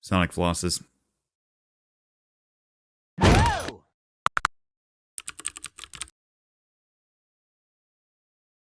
Sonic flosses.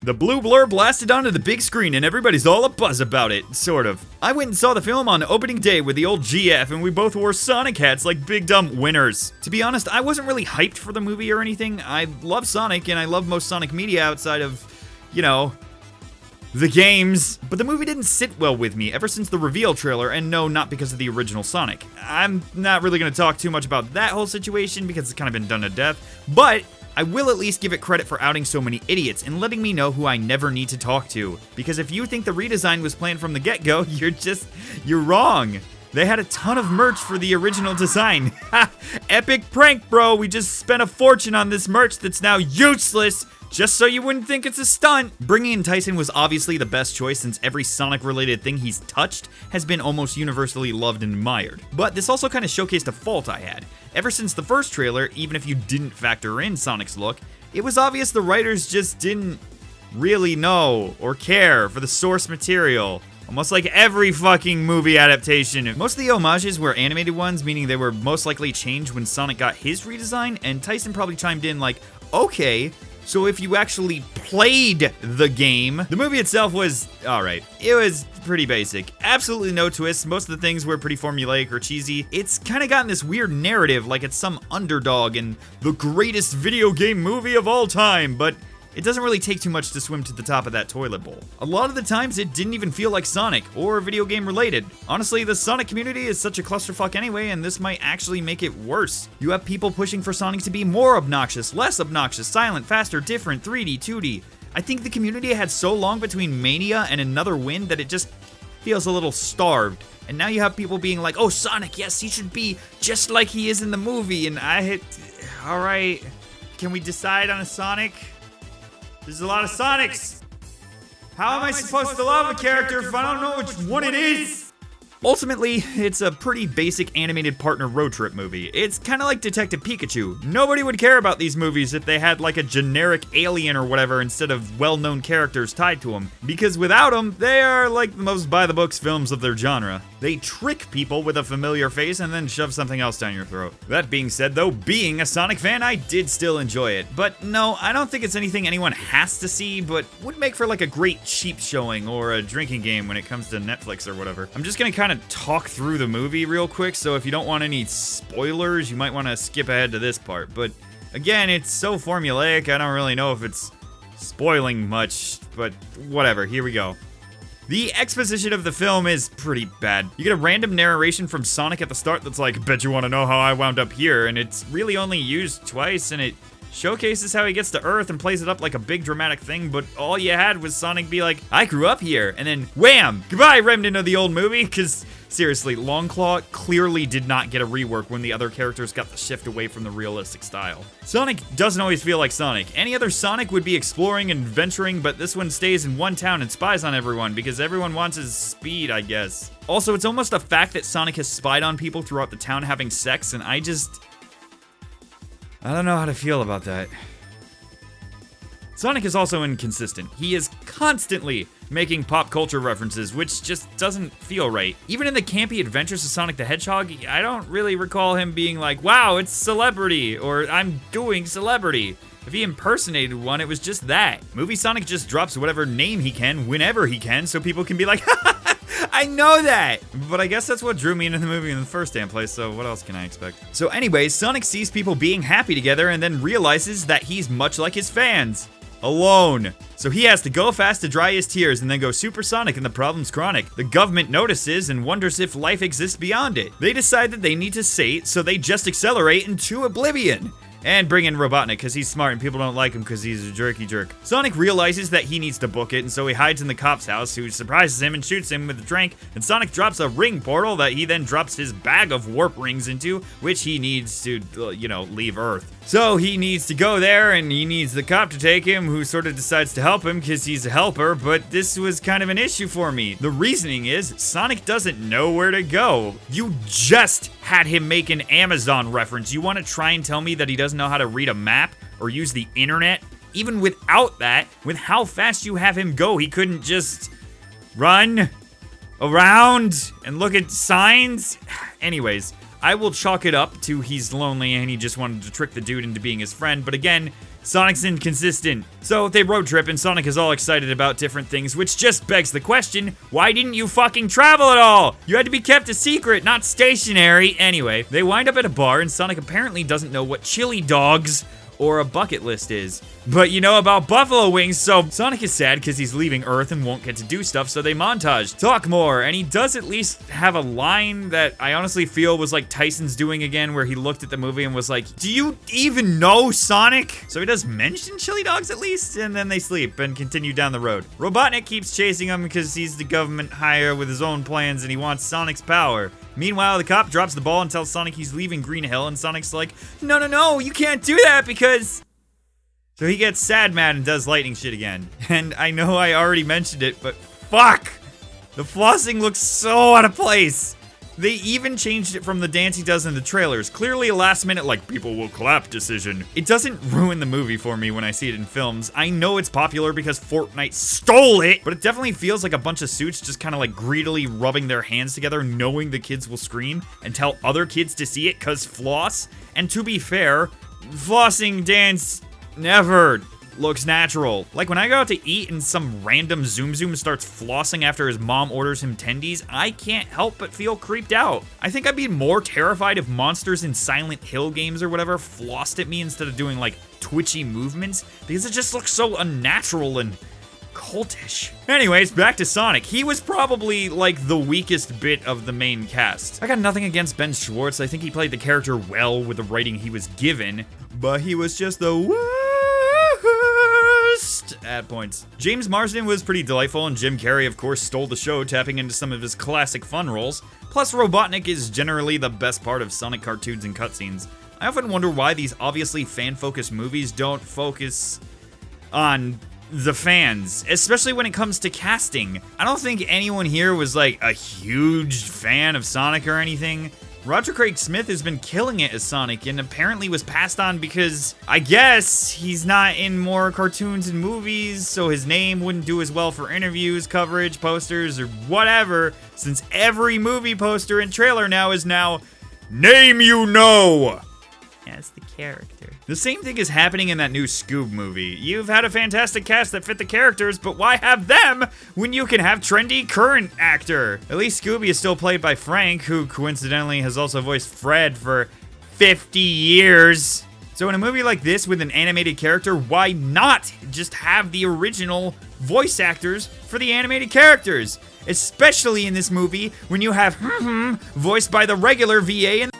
The blue blur blasted onto the big screen and everybody's all abuzz about it, sort of. I went and saw the film on opening day with the old GF and we both wore Sonic hats like big dumb winners. To be honest, I wasn't really hyped for the movie or anything. I love Sonic and I love most Sonic media outside of, you know, the games. But the movie didn't sit well with me ever since the reveal trailer, and no, not because of the original Sonic. I'm not really going to talk too much about that whole situation because it's kind of been done to death, but I will at least give it credit for outing so many idiots and letting me know who I never need to talk to. Because if you think the redesign was planned from the get-go, you're wrong. They had a ton of merch for the original design. Ha! Epic prank, bro. We just spent a fortune on this merch that's now useless, just so you wouldn't think it's a stunt. Bringing in Tyson was obviously the best choice since every Sonic-related thing he's touched has been almost universally loved and admired. But this also kind of showcased a fault I had. Ever since the first trailer, even if you didn't factor in Sonic's look, it was obvious the writers just didn't really know or care for the source material. Almost like every fucking movie adaptation. Most of the homages were animated ones, meaning they were most likely changed when Sonic got his redesign, and Tyson probably chimed in like, okay, so if you actually played the game, the movie itself was alright. It was pretty basic. Absolutely no twists. Most of the things were pretty formulaic or cheesy. It's kind of gotten this weird narrative like it's some underdog and the greatest video game movie of all time, but it doesn't really take too much to swim to the top of that toilet bowl. A lot of the times it didn't even feel like Sonic or video game related. Honestly, the Sonic community is such a clusterfuck anyway, and this might actually make it worse. You have people pushing for Sonic to be more obnoxious, less obnoxious, silent, faster, different, 3D, 2D. I think the community had so long between Mania and another win that it just feels a little starved. And now you have people being like, oh, Sonic, yes, he should be just like he is in the movie. And alright, can we decide on a Sonic? There's a lot of Sonics. How am I supposed to love a character if I don't know which one it is? Ultimately, it's a pretty basic animated partner road trip movie. It's kind of like Detective Pikachu. Nobody would care about these movies if they had like a generic alien or whatever instead of well-known characters tied to them. Because without them, they are like the most by-the-books films of their genre. They trick people with a familiar face and then shove something else down your throat. That being said though, being a Sonic fan, I did still enjoy it. But no, I don't think it's anything anyone has to see, but would make for like a great cheap showing or a drinking game when it comes to Netflix or whatever. I'm just gonna kind of talk through the movie real quick, so if you don't want any spoilers, you might want to skip ahead to this part. But again, it's so formulaic, I don't really know if it's spoiling much, but whatever, here we go. The exposition of the film is pretty bad. You get a random narration from Sonic at the start that's like, bet you want to know how I wound up here, and it's really only used twice, and it showcases how he gets to Earth and plays it up like a big dramatic thing, but all you had was Sonic be like, I grew up here, and then wham! Goodbye, remnant of the old movie, because seriously, Longclaw clearly did not get a rework when the other characters got the shift away from the realistic style. Sonic doesn't always feel like Sonic. Any other Sonic would be exploring and adventuring, but this one stays in one town and spies on everyone because everyone wants his speed, I guess. Also, it's almost a fact that Sonic has spied on people throughout the town having sex, and I don't know how to feel about that. Sonic is also inconsistent. He is constantly making pop culture references, which just doesn't feel right. Even in the campy Adventures of Sonic the Hedgehog, I don't really recall him being like, wow, it's celebrity, or I'm doing celebrity. If he impersonated one, it was just that. Movie Sonic just drops whatever name he can, whenever he can, so people can be like, I know that! But I guess that's what drew me into the movie in the first damn place, so what else can I expect? So anyways, Sonic sees people being happy together and then realizes that he's much like his fans. Alone. So he has to go fast to dry his tears and then go supersonic and the problem's chronic. The government notices and wonders if life exists beyond it. They decide that they need to sate, so they just accelerate into oblivion. And bring in Robotnik because he's smart and people don't like him because he's a jerky jerk. Sonic realizes that he needs to book it, and so he hides in the cop's house, who surprises him and shoots him with a drink, and Sonic drops a ring portal that he then drops his bag of warp rings into, which he needs to, leave Earth. So he needs to go there, and he needs the cop to take him, who sort of decides to help him because he's a helper, but this was kind of an issue for me. The reasoning is, Sonic doesn't know where to go. You just had him make an Amazon reference. You want to try and tell me that he doesn't know how to read a map or use the internet? Even without that, with how fast you have him go, he couldn't just run. around and look at signs? Anyways, I will chalk it up to he's lonely and he just wanted to trick the dude into being his friend, but again, Sonic's inconsistent. So they road trip and Sonic is all excited about different things, which just begs the question, why didn't you fucking travel at all? You had to be kept a secret, not stationary. Anyway, they wind up at a bar and Sonic apparently doesn't know what chili dogs or a bucket list is. But you know about buffalo wings, so Sonic is sad because he's leaving Earth and won't get to do stuff, so they montage. Talk more, and he does at least have a line that I honestly feel was like Tyson's doing again, where he looked at the movie and was like, do you even know Sonic? So he does mention chili dogs at least, and then they sleep and continue down the road. Robotnik keeps chasing him because he's the government hire with his own plans and he wants Sonic's power. Meanwhile, the cop drops the ball and tells Sonic he's leaving Green Hill, and Sonic's like, no, you can't do that because... So he gets sad mad and does lightning shit again. And I know I already mentioned it, but fuck! The flossing looks so out of place. They even changed it from the dance he does in the trailers. Clearly a last minute, like, people will clap decision. It doesn't ruin the movie for me when I see it in films. I know it's popular because Fortnite stole it, but it definitely feels like a bunch of suits just kind of like greedily rubbing their hands together, knowing the kids will scream and tell other kids to see it cause floss. And to be fair, flossing dance never looks natural. Like when I go out to eat and some random Zoom starts flossing after his mom orders him tendies, I can't help but feel creeped out. I think I'd be more terrified if monsters in Silent Hill games or whatever flossed at me instead of doing like twitchy movements, because it just looks so unnatural and cultish. Anyways, back to Sonic. He was probably like the weakest bit of the main cast. I got nothing against Ben Schwartz. I think he played the character well with the writing he was given, but he was just the worst at points. James Marsden was pretty delightful, and Jim Carrey of course stole the show, tapping into some of his classic fun roles. Plus Robotnik is generally the best part of Sonic cartoons and cutscenes. I often wonder why these obviously fan-focused movies don't focus on the fans, especially when it comes to casting. I don't think anyone here was like a huge fan of Sonic or anything. Roger Craig Smith has been killing it as Sonic and apparently was passed on because I guess he's not in more cartoons and movies, so his name wouldn't do as well for interviews, coverage, posters, or whatever, since every movie poster and trailer now is name you know as the character. The same thing is happening in that new Scoob movie. You've had a fantastic cast that fit the characters, but why have them when you can have trendy current actor? At least Scooby is still played by Frank, who coincidentally has also voiced Fred for 50 years. So in a movie like this with an animated character, why not just have the original voice actors for the animated characters? Especially in this movie when you have voiced by the regular VA and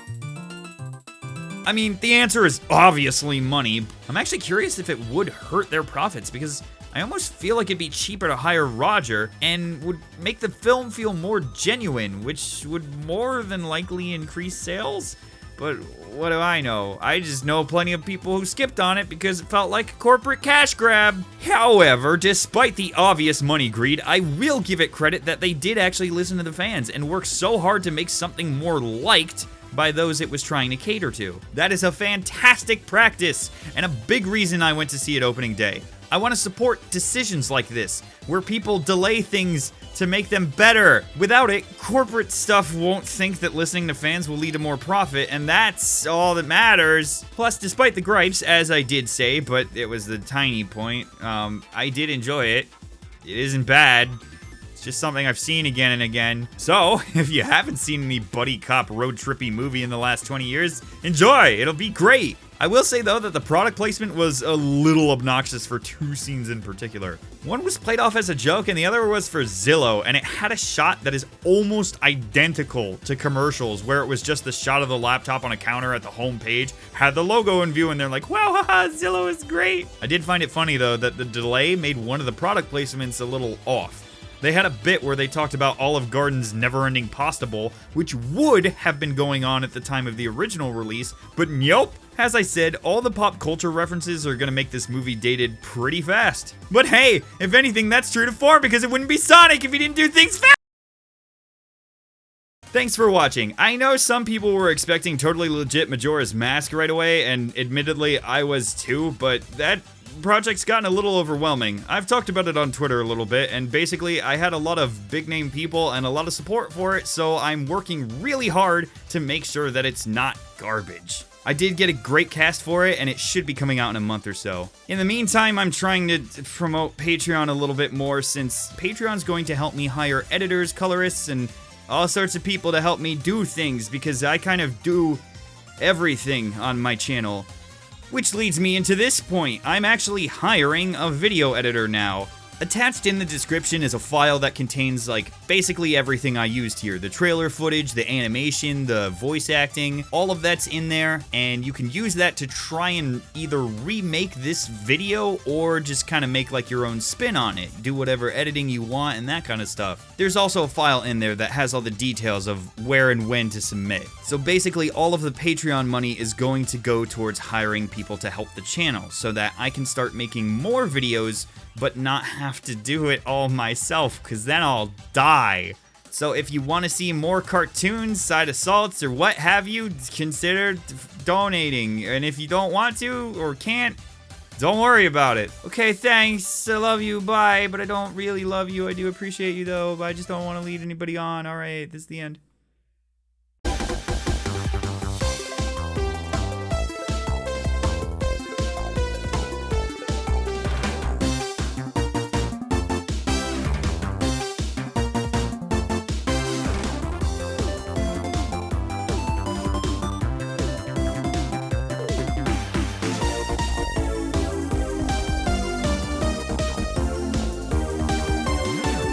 I mean, the answer is obviously money. I'm actually curious if it would hurt their profits because I almost feel like it'd be cheaper to hire Roger and would make the film feel more genuine, which would more than likely increase sales. But what do I know? I just know plenty of people who skipped on it because it felt like a corporate cash grab. However, despite the obvious money greed, I will give it credit that they did actually listen to the fans and work so hard to make something more liked by those it was trying to cater to. That is a fantastic practice and a big reason I went to see it opening day. I want to support decisions like this, where people delay things to make them better. Without it, corporate stuff won't think that listening to fans will lead to more profit, and that's all that matters. Plus, despite the gripes, as I did say, but it was the tiny point, I did enjoy it. It isn't bad. It's just something I've seen again and again. So, if you haven't seen any buddy cop road trippy movie in the last 20 years, enjoy, it'll be great. I will say though that the product placement was a little obnoxious for two scenes in particular. One was played off as a joke and the other was for Zillow, and it had a shot that is almost identical to commercials where it was just the shot of the laptop on a counter at the home page, had the logo in view, and they're like, wow, haha, Zillow is great. I did find it funny though that the delay made one of the product placements a little off. They had a bit where they talked about Olive Garden's never-ending pasta bowl, which would have been going on at the time of the original release, but nope. As I said, all the pop culture references are gonna make this movie dated pretty fast. But hey, if anything, that's true to form because it wouldn't be Sonic if he didn't do things fast! Thanks for watching. I know some people were expecting totally legit Majora's Mask right away, and admittedly, I was too, but that project's gotten a little overwhelming. I've talked about it on Twitter a little bit, and basically I had a lot of big name people and a lot of support for it, so I'm working really hard to make sure that it's not garbage. I did get a great cast for it, and it should be coming out in a month or so. In the meantime, I'm trying to promote Patreon a little bit more, since Patreon's going to help me hire editors, colorists, and all sorts of people to help me do things, because I kind of do everything on my channel. Which leads me into this point. I'm actually hiring a video editor now. Attached in the description is a file that contains, like, basically everything I used here. The trailer footage, the animation, the voice acting, all of that's in there, and you can use that to try and either remake this video or just kind of make, like, your own spin on it. Do whatever editing you want and that kind of stuff. There's also a file in there that has all the details of where and when to submit. So basically, all of the Patreon money is going to go towards hiring people to help the channel, so that I can start making more videos but not have to do it all myself, because then I'll die. So if you want to see more cartoons, side assaults, or what have you, consider donating. And if you don't want to or can't, don't worry about it. Okay, thanks. I love you. Bye. But I don't really love you. I do appreciate you, though. But I just don't want to lead anybody on. All right, this is the end.